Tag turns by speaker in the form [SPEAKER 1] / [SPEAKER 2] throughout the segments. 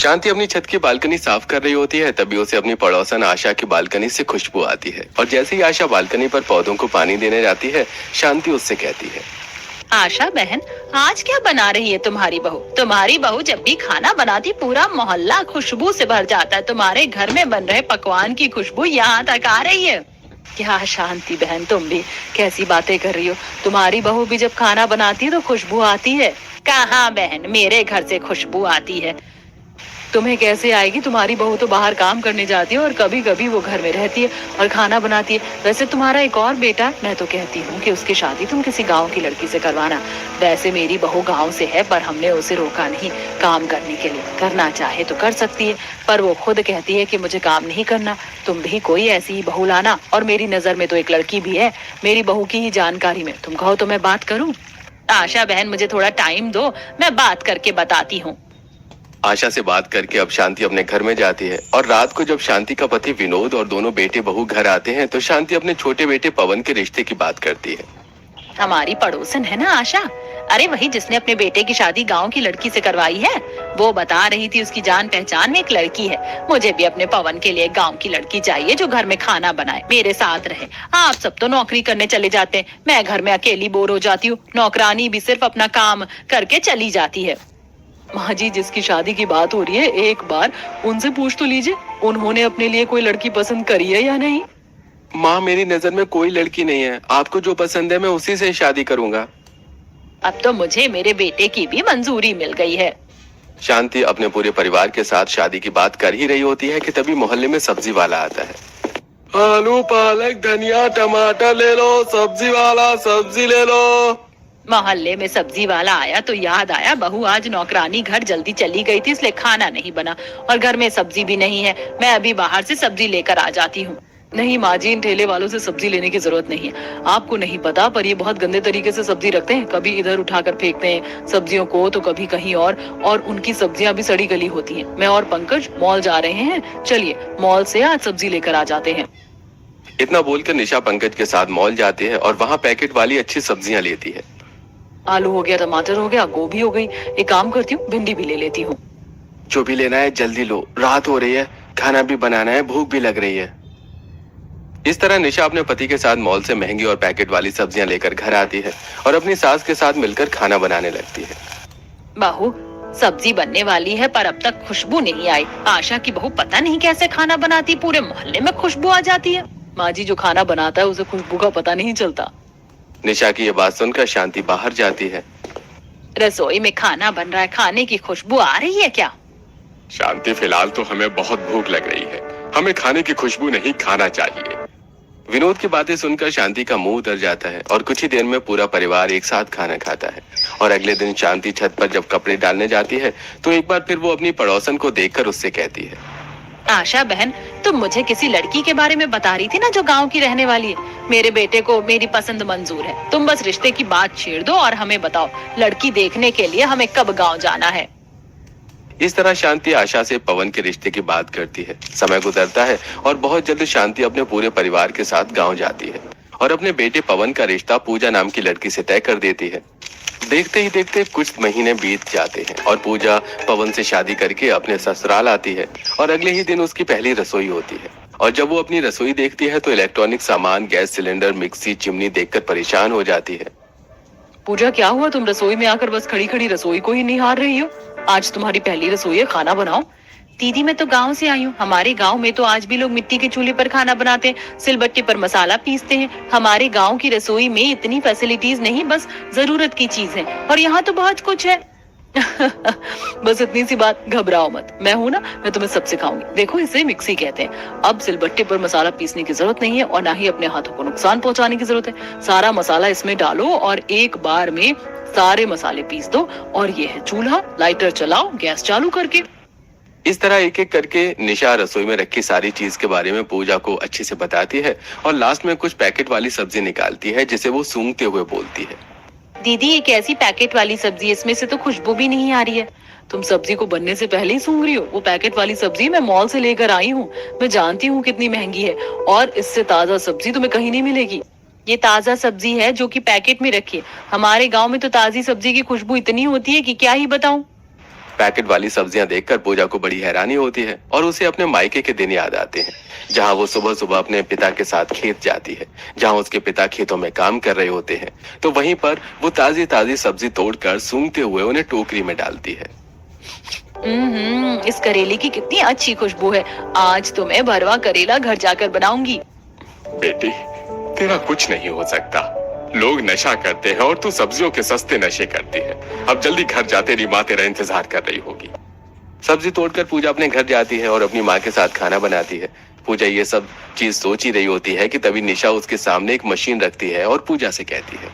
[SPEAKER 1] शांति अपनी छत की बालकनी साफ कर रही होती है, तभी उसे अपनी पड़ोसन आशा की बालकनी से खुशबू आती है। और जैसे ही आशा बालकनी पर पौधों को पानी देने जाती है, शांति उससे कहती है,
[SPEAKER 2] आशा बहन, आज क्या बना रही है तुम्हारी बहू? तुम्हारी बहू जब भी खाना बनाती पूरा मोहल्ला खुशबू से भर जाता है। तुम्हारे घर में बन रहे पकवान की खुशबू यहाँ तक आ रही है। क्या शांति बहन, तुम भी कैसी बातें कर रही हो? तुम्हारी बहू भी जब खाना बनाती है तो खुशबू आती है। कहाँ बहन, मेरे घर से खुशबू आती है। तुम्हें कैसे आएगी? तुम्हारी बहू तो बाहर काम करने जाती है और कभी कभी वो घर में रहती है और खाना बनाती है। वैसे तुम्हारा एक और बेटा, मैं तो कहती हूँ कि उसकी शादी तुम किसी गांव की लड़की से करवाना। वैसे मेरी बहू गांव से है, पर हमने उसे रोका नहीं काम करने के लिए। करना चाहे तो कर सकती है, पर वो खुद कहती है कि मुझे काम नहीं करना। तुम भी कोई ऐसी ही बहू लाना। और मेरी नजर में तो एक लड़की भी है मेरी बहू की ही जानकारी में। तुम कहो तो मैं बात करूँ? आशा बहन, मुझे थोड़ा टाइम दो, मैं बात करके बताती हूँ।
[SPEAKER 1] आशा से बात करके अब शांति अपने घर में जाती है। और रात को जब शांति का पति विनोद और दोनों बेटे बहू घर आते हैं, तो शांति अपने छोटे बेटे पवन के रिश्ते की बात करती है।
[SPEAKER 2] हमारी पड़ोसन है ना आशा? अरे वही जिसने अपने बेटे की शादी गांव की लड़की से करवाई है। वो बता रही थी उसकी जान पहचान में एक लड़की है। मुझे भी अपने पवन के लिए गांव की लड़की चाहिए जो घर में खाना बनाए, मेरे साथ रहे। आप सब तो नौकरी करने चले जाते हैं, मैं घर में अकेली बोर हो जाती हूँ। नौकरानी भी सिर्फ अपना काम करके चली जाती है। माँ जी, जिसकी शादी की बात हो रही है, एक बार उनसे पूछ तो लीजिए उन्होंने अपने लिए कोई लड़की पसंद करी है या नहीं।
[SPEAKER 1] माँ, मेरी नजर में कोई लड़की नहीं है। आपको जो पसंद है मैं उसी से शादी करूंगा।
[SPEAKER 2] अब तो मुझे मेरे बेटे की भी मंजूरी मिल गई है।
[SPEAKER 1] शांति अपने पूरे परिवार के साथ शादी की बात कर ही रही होती है कि तभी मोहल्ले में सब्जी वाला आता है। आलू, पालक, धनिया, टमाटर ले लो, सब्जी वाला सब्जी ले लो।
[SPEAKER 2] मोहल्ले में सब्जी वाला आया तो याद आया, बहू आज नौकरानी घर जल्दी चली गई थी, इसलिए खाना नहीं बना और घर में सब्जी भी नहीं है। मैं अभी बाहर से सब्जी लेकर आ जाती हूँ। नहीं माँ जी, इन ठेले वालों से सब्जी लेने की जरूरत नहीं है। आपको नहीं पता, पर ये बहुत गंदे तरीके से सब्जी रखते हैं। कभी इधर उठाकर फेंकते हैं सब्जियों को तो कभी कहीं और उनकी सब्जियां भी सड़ी गली होती हैं। मैं और पंकज मॉल जा रहे हैं, चलिए मॉल से आज सब्जी लेकर आ जाते हैं।
[SPEAKER 1] इतना बोलकर निशा पंकज के साथ मॉल जाती है और वहाँ पैकेट वाली अच्छी सब्जियाँ लेती है।
[SPEAKER 2] आलू हो गया, टमाटर हो गया, गोभी हो गई। एक काम करती हूँ, भिंडी भी ले लेती हूँ।
[SPEAKER 1] जो भी लेना है जल्दी लो, रात हो रही है, खाना भी बनाना है, भूख भी लग रही है। इस तरह निशा अपने पति के साथ मॉल से महंगी और पैकेट वाली सब्जियां लेकर घर आती है और अपनी सास के साथ मिलकर खाना बनाने लगती है।
[SPEAKER 2] बहू, सब्जी बनने वाली है पर अब तक खुशबू नहीं आई। आशा की बहू पता नहीं कैसे खाना बनाती, पूरे मोहल्ले में खुशबू आ जाती है। माँ जी, जो खाना बनाता है उसे खुशबू का पता नहीं चलता।
[SPEAKER 1] निशा की ये बात सुनकर शांति बाहर जाती है।
[SPEAKER 2] रसोई में खाना बन रहा है, खाने की खुशबू आ रही है क्या?
[SPEAKER 1] शांति, फिलहाल तो हमें बहुत भूख लग रही है, हमें खाने की खुशबू नहीं, खाना चाहिए। विनोद की बातें सुनकर शांति का मुंह उतर जाता है और कुछ ही देर में पूरा परिवार एक साथ खाना खाता है। और अगले दिन शांति छत पर जब कपड़े डालने जाती है तो एक बार फिर वो अपनी पड़ोसन को देखकर उससे कहती है,
[SPEAKER 2] आशा बहन, तुम मुझे किसी लड़की के बारे में बता रही थी ना जो गांव की रहने वाली है। मेरे बेटे को मेरी पसंद मंजूर है। तुम बस रिश्ते की बात छेड़ दो और हमें बताओ लड़की देखने के लिए हमें कब गांव जाना है।
[SPEAKER 1] इस तरह शांति आशा से पवन के रिश्ते की बात करती है। समय गुजरता है और बहुत जल्द शांति अपने पूरे परिवार के साथ गांव जाती है और अपने बेटे पवन का रिश्ता पूजा नाम की लड़की से तय कर देती है। देखते ही देखते कुछ महीने बीत जाते हैं और पूजा पवन से शादी करके अपने ससुराल आती है और अगले ही दिन उसकी पहली रसोई होती है। और जब वो अपनी रसोई देखती है तो इलेक्ट्रॉनिक सामान, गैस सिलेंडर, मिक्सी, चिमनी देखकर परेशान हो जाती है।
[SPEAKER 2] पूजा, क्या हुआ? तुम रसोई में आकर बस खड़ी खड़ी रसोई को ही निहार रही हो। आज तुम्हारी पहली रसोई है, खाना बनाओ। दीदी, मैं तो गांव से आई हूँ। हमारे गांव में तो आज भी लोग मिट्टी के चूल्हे पर खाना बनाते हैं, सिलबट्टे पर मसाला पीसते हैं। हमारे गांव की रसोई में इतनी फैसिलिटीज नहीं, बस जरूरत की चीज है। और यहाँ तो बहुत कुछ है। बस इतनी सी बात, घबराओ मत, मैं हूं ना, मैं तुम्हें सब सिखाऊंगी। देखो, इसे मिक्सी कहते हैं। अब सिलबट्टे पर मसाला पीसने की जरूरत नहीं है और ना ही अपने हाथों को नुकसान पहुंचाने की जरूरत है। सारा मसाला इसमें डालो और एक बार में सारे मसाले पीस दो। और ये है चूल्हा, लाइटर चलाओ गैस चालू करके।
[SPEAKER 1] इस तरह एक एक करके निशा रसोई में रखी सारी चीज के बारे में पूजा को अच्छे से बताती है और लास्ट में कुछ पैकेट वाली सब्जी निकालती है जिसे वो सूंघते हुए बोलती है,
[SPEAKER 2] दीदी, ये कैसी पैकेट वाली सब्जी? इसमें से तो खुशबू भी नहीं आ रही है। तुम सब्जी को बनने से पहले ही सूंघ रही हो। वो पैकेट वाली सब्जी मैं मॉल से लेकर आई हूँ। मैं जानती हूँ कितनी महंगी है और इससे ताजा सब्जी तुम्हें कहीं नहीं मिलेगी। ये ताजा सब्जी है जो कि पैकेट में रखी है। हमारे गांव में तो ताजी सब्जी की खुशबू इतनी होती है कि क्या ही बताऊं।
[SPEAKER 1] पैकेट वाली सब्जियां देखकर पूजा को बड़ी हैरानी होती है और उसे अपने मायके के दिन याद आते हैं, जहां वो सुबह सुबह अपने पिता के साथ खेत जाती है। जहां उसके पिता खेतों में काम कर रहे होते हैं तो वहीं पर वो ताजी ताजी सब्जी तोड़कर सूंघते हुए उन्हें टोकरी में डालती है।
[SPEAKER 2] इस करेले की कितनी अच्छी खुशबू है। आज तो मैं भरवा करेला घर जाकर बनाऊंगी।
[SPEAKER 1] बेटी, तेरा कुछ नहीं हो सकता। लोग नशा करते हैं और तू सब्जियों के सस्ते नशे करती है। अब जल्दी घर जा, तेरी माँ तेरा इंतजार कर रही होगी। सब्जी तोड़कर पूजा अपने घर जाती है और अपनी माँ के साथ खाना बनाती है। पूजा ये सब चीज सोच ही रही होती है कि तभी निशा उसके सामने एक मशीन रखती है और पूजा से कहती है,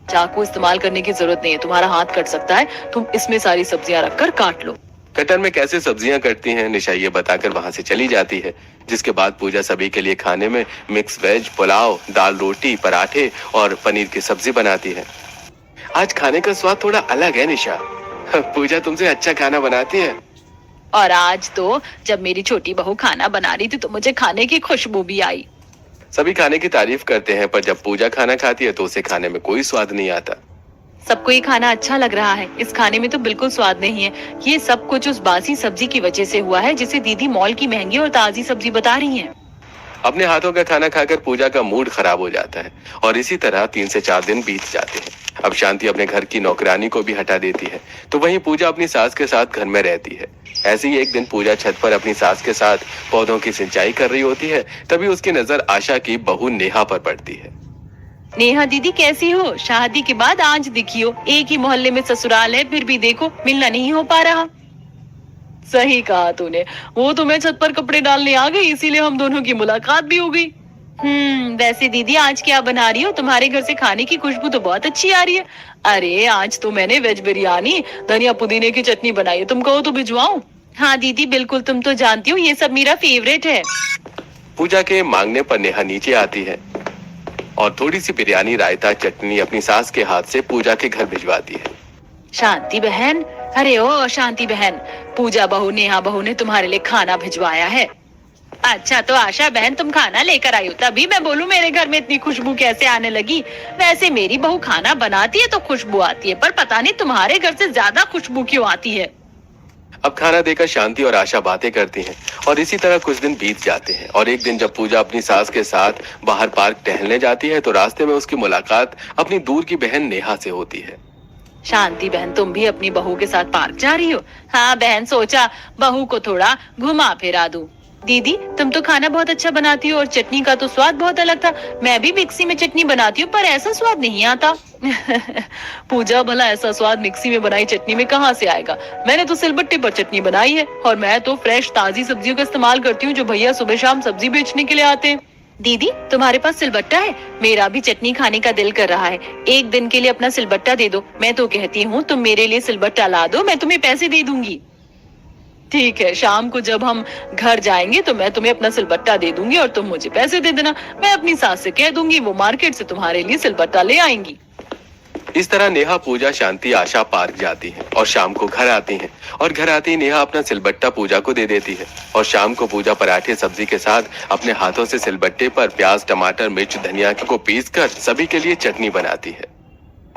[SPEAKER 2] चाकू इस्तेमाल करने की जरूरत नहीं है, तुम्हारा हाथ कट सकता है। तुम इसमें सारी सब्जियां रखकर काट लो।
[SPEAKER 1] कटर में कैसे सब्जियां कटती हैं निशा ये बताकर वहां से चली जाती है। जिसके बाद पूजा सभी के लिए खाने में मिक्स वेज, पुलाव, दाल रोटी, पराठे और पनीर की सब्जी बनाती है। आज खाने का स्वाद थोड़ा अलग है निशा। पूजा तुमसे अच्छा खाना बनाती है।
[SPEAKER 2] और आज तो जब मेरी छोटी बहू खाना बना रही थी तो मुझे खाने की खुशबू भी आई।
[SPEAKER 1] सभी खाने की तारीफ करते हैं, पर जब पूजा खाना खाती है तो उसे खाने में कोई स्वाद नहीं आता।
[SPEAKER 2] सबको ये खाना अच्छा लग रहा है, इस खाने में तो बिल्कुल स्वाद नहीं है। ये सब कुछ उस बासी सब्जी की वजह से हुआ है जिसे दीदी मॉल की महंगी और ताजी सब्जी बता रही हैं।
[SPEAKER 1] अपने हाथों का खाना खाकर पूजा का मूड खराब हो जाता है और इसी तरह 3 से 4 दिन बीत जाते हैं। अब शांति अपने घर की नौकरानी को भी हटा देती है तो वहीं पूजा अपनी सास के साथ घर में रहती है। ऐसे ही एक दिन पूजा छत पर अपनी सास के साथ पौधों की सिंचाई कर रही होती है। तभी उसकी नजर आशा की बहू नेहा पर पड़ती है।
[SPEAKER 2] नेहा दीदी कैसी हो? शादी के बाद आज दिखी हो। एक ही मोहल्ले में ससुराल है, फिर भी देखो मिलना नहीं हो पा रहा। सही कहा तूने, वो तो मैं छत पर कपड़े डालने आ गई, इसीलिए हम दोनों की मुलाकात भी हो गई। वैसे दीदी आज क्या बना रही हो? तुम्हारे घर से खाने की खुशबू तो बहुत अच्छी आ रही है। अरे आज तो मैंने वेज बिरयानी, धनिया पुदीने की चटनी बनाई है, तुम कहो तो भिजवाऊं? हाँ दीदी बिल्कुल, तुम तो जानती हो ये सब मेरा फेवरेट है।
[SPEAKER 1] पूजा के मांगने पर नेहा नीचे आती है और थोड़ी सी बिरयानी, रायता, चटनी अपनी सास के हाथ से पूजा के घर भिजवाती है।
[SPEAKER 2] शांति बहन, अरे ओ शांति बहन, पूजा बहू नेहा बहू ने तुम्हारे लिए खाना भिजवाया है। अच्छा तो आशा बहन तुम खाना लेकर आई हो, तभी मैं बोलूं मेरे घर में इतनी खुशबू कैसे आने लगी। वैसे मेरी बहू खाना बनाती है तो खुशबू आती है, पर पता नहीं तुम्हारे घर से ज्यादा खुशबू क्यों आती है।
[SPEAKER 1] अब खाना देकर शांति और आशा बातें करती हैं और इसी तरह कुछ दिन बीत जाते हैं। और एक दिन जब पूजा अपनी सास के साथ बाहर पार्क टहलने जाती है तो रास्ते में उसकी मुलाकात अपनी दूर की बहन नेहा से होती है।
[SPEAKER 2] शांति बहन तुम भी अपनी बहू के साथ पार्क जा रही हो? हाँ बहन, सोचा बहू को थोड़ा घुमा फिरा दूं। दीदी तुम तो खाना बहुत अच्छा बनाती हो और चटनी का तो स्वाद बहुत अलग था। मैं भी मिक्सी में चटनी बनाती हूँ पर ऐसा स्वाद नहीं आता। पूजा भला ऐसा स्वाद मिक्सी में बनाई चटनी में कहाँ से आएगा? मैंने तो सिलबट्टे पर चटनी बनाई है और मैं तो फ्रेश ताजी सब्जियों का इस्तेमाल करती हूँ जो भैया सुबह शाम सब्जी बेचने के लिए आते हैं। दीदी तुम्हारे पास सिलबट्टा है? मेरा भी चटनी खाने का दिल कर रहा है, एक दिन के लिए अपना सिलबट्टा दे दो। मैं तो कहती हूँ तुम मेरे लिए सिलबट्टा ला दो, मैं तुम्हें पैसे दे दूंगी। ठीक है, शाम को जब हम घर जाएंगे तो मैं तुम्हें अपना सिलबट्टा दे दूंगी और तुम मुझे पैसे दे देना। मैं अपनी सास से कह दूंगी, वो मार्केट से तुम्हारे लिए सिलबट्टा ले आएंगी।
[SPEAKER 1] इस तरह नेहा, पूजा, शांति, आशा पार्क जाती हैं और शाम को घर आती हैं। और घर आते ही नेहा अपना सिलबट्टा पूजा को दे देती है और शाम को पूजा पराठे सब्जी के साथ अपने हाथों से सिलबट्टे पर प्याज, टमाटर, मिर्च, धनिया को पीस कर सभी के लिए चटनी बनाती है।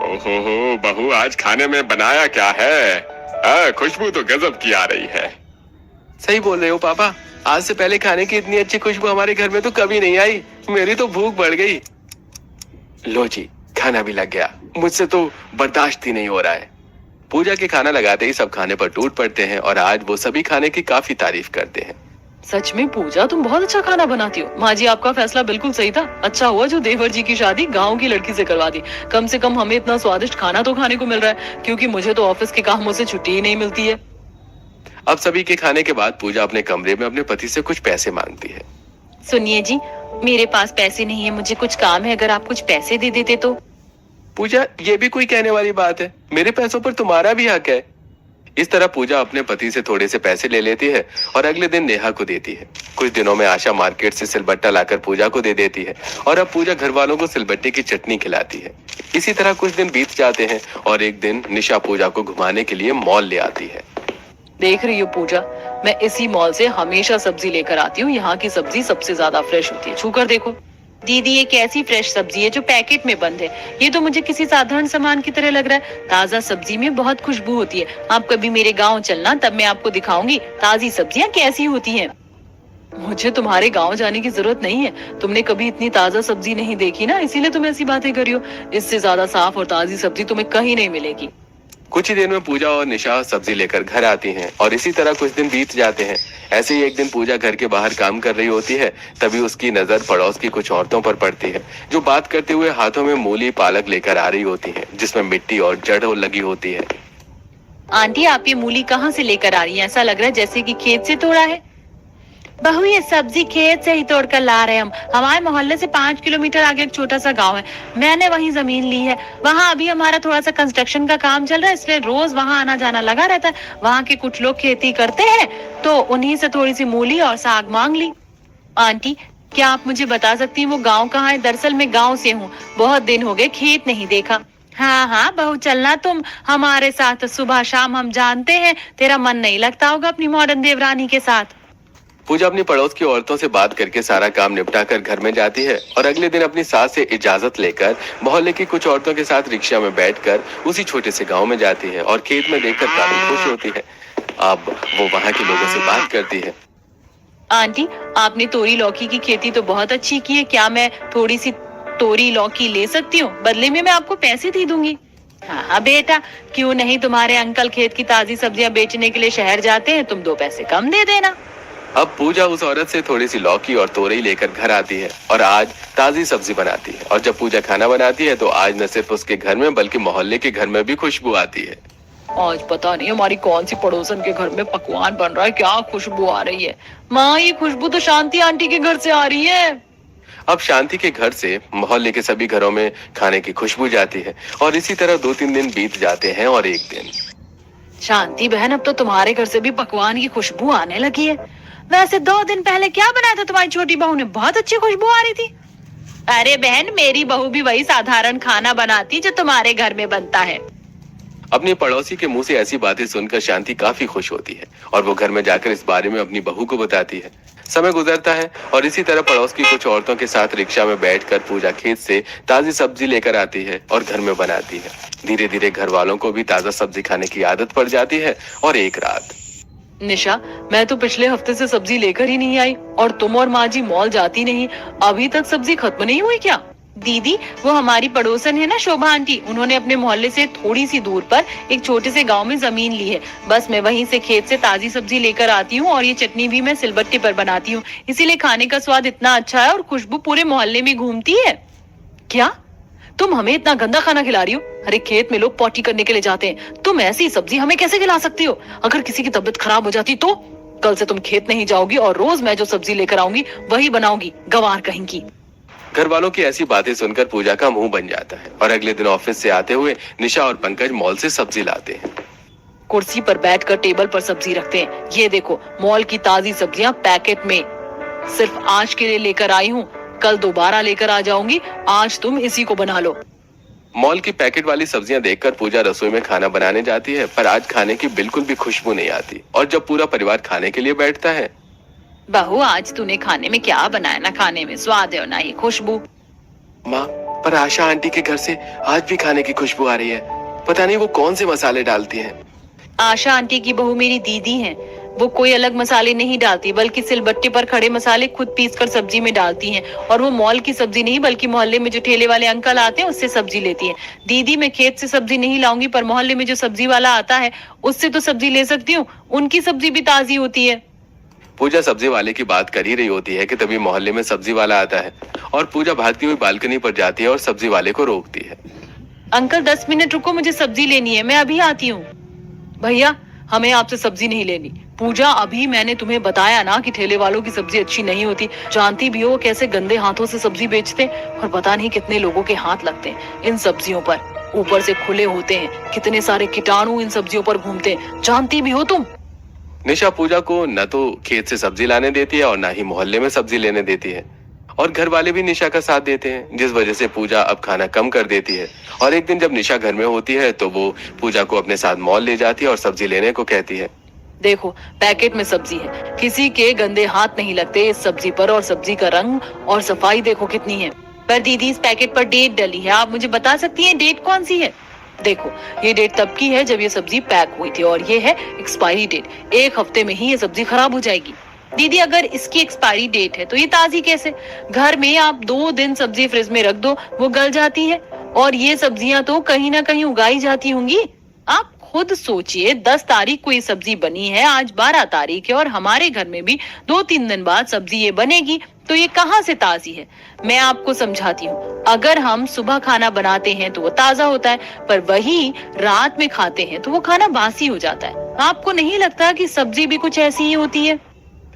[SPEAKER 1] ओहो बहू, आज खाने में बनाया क्या है? खुशबू तो गजब की आ रही है। सही बोल रहे हो पापा, आज से पहले खाने की इतनी अच्छी खुशबू हमारे घर में तो कभी नहीं आई। मेरी तो भूख बढ़ गई। लो जी, खाना भी लग गया, मुझसे तो बर्दाश्त ही नहीं हो रहा है। पूजा के खाना लगाते ही सब खाने पर टूट पड़ते हैं और आज वो सभी खाने की काफी तारीफ करते हैं।
[SPEAKER 2] सच में पूजा तुम बहुत अच्छा खाना बनाती हो। माँ जी आपका फैसला बिल्कुल सही था। अच्छा हुआ जो देवर जी की शादी गाँव की लड़की से करवा दी। कम से कम हमें इतना स्वादिष्ट खाना तो खाने को मिल रहा है, क्योंकि मुझे तो ऑफिस के कामों से छुट्टी ही नहीं मिलती है।
[SPEAKER 1] अब सभी के खाने के बाद पूजा अपने कमरे में अपने पति से कुछ पैसे मांगती है।
[SPEAKER 2] सुनिए जी, मेरे पास पैसे नहीं है, मुझे कुछ काम है, अगर आप कुछ पैसे दे देते तो।
[SPEAKER 1] पूजा, ये भी कोई कहने वाली बात है? मेरे पैसों पर तुम्हारा भी हक है। इस तरह पूजा अपने पति से थोड़े से पैसे ले लेती है और अगले दिन नेहा को देती है। कुछ दिनों में आशा मार्केट से सिलबट्टा लाकर पूजा को दे देती है और अब पूजा घर वालों को सिलबट्टे की चटनी खिलाती है। इसी तरह कुछ दिन बीत जाते हैं और एक दिन निशा पूजा को घुमाने के लिए मॉल ले आती है।
[SPEAKER 2] देख रही हो पूजा, मैं इसी मॉल से हमेशा सब्जी लेकर आती हूँ। यहाँ की सब्जी सबसे ज्यादा फ्रेश होती है, छू कर देखो। दीदी ये कैसी फ्रेश सब्जी है जो पैकेट में बंद है? ये तो मुझे किसी साधारण सामान की तरह लग रहा है। ताजा सब्जी में बहुत खुशबू होती है। आप कभी मेरे गांव चलना, तब मैं आपको दिखाऊंगी ताजी सब्जियां कैसी होती हैं। मुझे तुम्हारे गांव जाने की जरूरत नहीं है। तुमने कभी इतनी ताजा सब्जी नहीं देखी ना, इसीलिए तुम ऐसी बातें कर रही हो। इससे ज्यादा साफ और ताजी सब्जी तुम्हें कहीं नहीं मिलेगी।
[SPEAKER 1] कुछ ही देर में पूजा और निशा सब्जी लेकर घर आती हैं और इसी तरह कुछ दिन बीत जाते हैं। ऐसे ही एक दिन पूजा घर के बाहर काम कर रही होती है, तभी उसकी नजर पड़ोस की कुछ औरतों पर पड़ती है जो बात करते हुए हाथों में मूली पालक लेकर आ रही होती हैं, जिसमें मिट्टी और जड़ लगी होती है।
[SPEAKER 2] आंटी आप ये मूली कहाँ से लेकर आ रही हैं? ऐसा लग रहा है जैसे कि खेत से तोड़ा है। बहू ये सब्जी खेत से ही तोड़ कर ला रहे हैं हम। हमारे मोहल्ले से 5 किलोमीटर आगे एक छोटा सा गांव है। मैंने वहीं जमीन ली है। वहाँ अभी हमारा थोड़ा सा कंस्ट्रक्शन का काम चल रहा है, इसलिए रोज वहाँ आना जाना लगा रहता है। वहाँ के कुछ लोग खेती करते हैं, तो उन्हीं से थोड़ी सी मूली और साग मांग ली। आंटी क्या आप मुझे बता सकती हैं वो गाँव कहाँ है? दरअसल मैं गाँव से हूँ, बहुत दिन हो गए खेत नहीं देखा। हाँ हाँ बहू चलना तुम हमारे साथ, सुबह शाम हम जानते हैं तेरा मन नहीं लगता होगा अपनी मॉडर्न देवरानी के साथ।
[SPEAKER 1] पूजा अपनी पड़ोस की औरतों से बात करके सारा काम निपटा कर घर में जाती है और अगले दिन अपनी सास से इजाजत लेकर मोहल्ले की कुछ औरतों के साथ रिक्शा में बैठकर उसी छोटे से गांव में जाती है और खेत में देखकर काफी खुश होती है। अब वो वहाँ के लोगों से बात करती है।
[SPEAKER 2] आंटी आपने तोरी लौकी की खेती तो बहुत अच्छी की है। क्या मैं थोड़ी सी तोरी लौकी ले सकती हूँ? बदले में मैं आपको पैसे दे दूंगी। हाँ हाँ बेटा, क्यों नहीं। तुम्हारे अंकल खेत की ताजी सब्जियां बेचने के लिए शहर जाते हैं, तुम 2 पैसे कम दे देना।
[SPEAKER 1] अब पूजा उस औरत से थोड़ी सी लौकी और तोरई लेकर घर आती है और आज ताजी सब्जी बनाती है। और जब पूजा खाना बनाती है तो आज न सिर्फ उसके घर में बल्कि मोहल्ले के घर में भी खुशबू आती है।
[SPEAKER 2] आज पता नहीं हमारी कौन सी पड़ोसन के घर में पकवान बन रहा है, क्या खुशबू आ रही है। माँ ये खुशबू तो शांति आंटी के घर से आ रही है।
[SPEAKER 1] अब शांति के घर से मोहल्ले के सभी घरों में खाने की खुशबू जाती है और इसी तरह 2-3 दिन बीत जाते हैं और एक दिन।
[SPEAKER 2] शांति बहन अब तो तुम्हारे घर से भी पकवान की खुशबू आने लगी है। वैसे 2 दिन पहले क्या बनाया था तुम्हारी छोटी बहू ने? बहुत अच्छी खुशबू आ रही थी। अरे बहन मेरी बहू भी वही साधारण खाना बनाती जो तुम्हारे घर में बनता है।
[SPEAKER 1] अपनी पड़ोसी के मुंह से ऐसी बातें सुनकर शांति काफी खुश होती है और वो घर में जाकर इस बारे में अपनी बहू को बताती है। समय गुजरता है और इसी तरह पड़ोस की कुछ औरतों के साथ रिक्शा में बैठकर पूजा खेत से ताजी सब्जी लेकर आती है और घर में बनाती है। धीरे धीरे घर वालों को भी ताजा सब्जी खाने की आदत पड़ जाती है और एक रात।
[SPEAKER 2] निशा मैं तो पिछले हफ्ते से सब्जी लेकर ही नहीं आई और तुम और माँ जी मॉल जाती नहीं, अभी तक सब्जी खत्म नहीं हुई क्या? दीदी वो हमारी पड़ोसन है ना शोभा आंटी, उन्होंने अपने मोहल्ले से थोड़ी सी दूर पर एक छोटे से गांव में जमीन ली है। बस मैं वहीं से खेत से ताजी सब्जी लेकर आती हूँ और ये चटनी भी मैं सिलबट्टे पर बनाती हूँ, इसीलिए खाने का स्वाद इतना अच्छा है और खुशबू पूरे मोहल्ले में घूमती है। क्या तुम हमें इतना गंदा खाना खिला रही हो? अरे खेत में लोग पॉटी करने के लिए जाते हैं, तुम ऐसी सब्जी हमें कैसे खिला सकती हो? अगर किसी की तबीयत खराब हो जाती तो? कल से तुम खेत नहीं जाओगी और रोज मैं जो सब्जी लेकर आऊंगी वही बनाऊंगी, गवार कहीं की।
[SPEAKER 1] घर वालों की ऐसी बातें सुनकर पूजा का मुंह बन जाता है और अगले दिन ऑफिस से आते हुए निशा और पंकज मॉल से सब्जी लाते हैं।
[SPEAKER 2] कुर्सी पर बैठकर टेबल पर सब्जी रखते हैं। ये देखो मॉल की ताजी सब्जियां पैकेट में, सिर्फ आज के लिए लेकर आई हूँ, कल दोबारा लेकर आ जाऊंगी, आज तुम इसी को बना लो।
[SPEAKER 1] मॉल की पैकेट वाली सब्जियां देखकर पूजा रसोई में खाना बनाने जाती है, पर आज खाने की बिल्कुल भी खुशबू नहीं आती। और जब पूरा परिवार खाने के लिए बैठता है,
[SPEAKER 2] बहू आज तूने खाने में क्या बनाया? ना खाने में स्वाद है और ना ही खुशबू।
[SPEAKER 1] माँ पर आशा आंटी के घर से आज भी खाने की खुशबू आ रही है, पता नहीं वो कौन से मसाले डालती हैं।
[SPEAKER 2] आशा आंटी की बहू मेरी दीदी हैं, वो कोई अलग मसाले नहीं डालती बल्कि सिलबट्टे पर खड़े मसाले खुद पीसकर सब्जी में डालती हैं। और वो मॉल की सब्जी नहीं बल्कि मोहल्ले में जो ठेले वाले अंकल आते हैं उससे सब्जी लेती है। दीदी मैं खेत से सब्जी नहीं लाऊंगी, पर मोहल्ले में जो सब्जी वाला आता है उससे तो सब्जी ले सकती हूँ, उनकी सब्जी भी ताजी होती है।
[SPEAKER 1] पूजा सब्जी वाले की बात कर ही रही होती है कि तभी मोहल्ले में सब्जी वाला आता है और पूजा भागती हुई बालकनी पर जाती है और सब्जी वाले को रोकती है।
[SPEAKER 2] अंकल 10 मिनट रुको, मुझे सब्जी लेनी है, मैं अभी आती हूँ। भैया हमें आपसे सब्जी नहीं लेनी। पूजा अभी मैंने तुम्हें बताया ना कि ठेले वालों की सब्जी अच्छी नहीं होती, जानती भी हो कैसे गंदे हाथों से सब्जी बेचते और पता नहीं कितने लोगों के हाथ लगते हैं इन सब्जियों पर, ऊपर से खुले होते हैं, कितने सारे कीटाणु इन सब्जियों पर घूमते हैं, जानती भी हो तुम।
[SPEAKER 1] निशा पूजा को न तो खेत से सब्जी लाने देती है और न ही मोहल्ले में सब्जी लेने देती है और घर वाले भी निशा का साथ देते हैं, जिस वजह से पूजा अब खाना कम कर देती है। और एक दिन जब निशा घर में होती है तो वो पूजा को अपने साथ मॉल ले जाती है और सब्जी लेने को कहती है।
[SPEAKER 2] देखो, पैकेट में सब्जी है, किसी के गंदे हाथ नहीं लगते इस सब्जी पर, और सब्जी का रंग और सफाई देखो कितनी है। पर दीदी, इस पैकेट पर डेट डली है, आप मुझे बता सकती हैं डेट कौन सी है? देखो, ये डेट तब की है जब ये सब्जी पैक हुई थी, और ये है एक्सपायरी डेट। 1 हफ्ते में ही ये सब्जी खराब हो जाएगी। दीदी, अगर इसकी एक्सपायरी डेट है तो ये ताजी कैसे? घर में आप 2 दिन सब्जी फ्रिज में रख दो, वो गल जाती है, और ये सब्जियां तो कहीं ना कहीं उगाई जाती होंगी। आप खुद सोचिए, 10 तारीख को ये सब्जी बनी है, आज 12 तारीख है, और हमारे घर में भी 2-3 दिन बाद सब्जी ये बनेगी, तो ये कहाँ से ताजी है? मैं आपको समझाती हूँ, अगर हम सुबह खाना बनाते हैं तो वो ताजा होता है, पर वही रात में खाते हैं तो वो खाना बासी हो जाता है। आपको नहीं लगता कि सब्जी भी कुछ ऐसी ही होती है?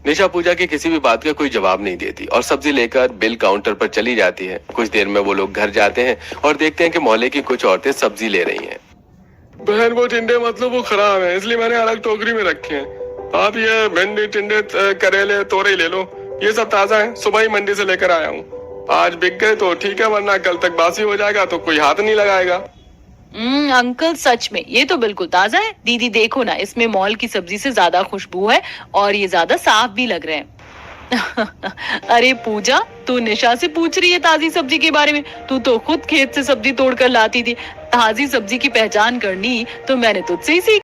[SPEAKER 1] निशा पूजा की किसी भी बात का कोई जवाब नहीं देती और सब्जी लेकर बिल काउंटर पर चली जाती है। कुछ देर में वो लोग घर जाते हैं और देखते हैं कि मोहल्ले की कुछ औरतें सब्जी ले रही हैं।
[SPEAKER 3] बहन, वो टिंडे मतलब वो खराब है, इसलिए मैंने अलग टोकरी में रखे हैं। आप ये भिंडी, टिंडे, करेले, तोरई ले लो, ये सब ताजा है, सुबह ही मंडी से लेकर आया हूँ। आज बिक गए तो ठीक है, वरना कल तक बासी हो जाएगा तो कोई हाथ नहीं लगाएगा।
[SPEAKER 2] अंकल, सच में ये तो बिल्कुल ताजा है। दीदी देखो ना, इसमें मॉल की सब्जी से ज्यादा खुशबू है, और ये ज्यादा साफ भी लग रहे हैं। अरे पूजा, तू निशा से पूछ रही है ताजी सब्जी के बारे में? तू तो खुद खेत से सब्जी तोड़कर लाती थी। ताजी सब्जी की पहचान करनी तो मैंने तुझसे ही सीखी।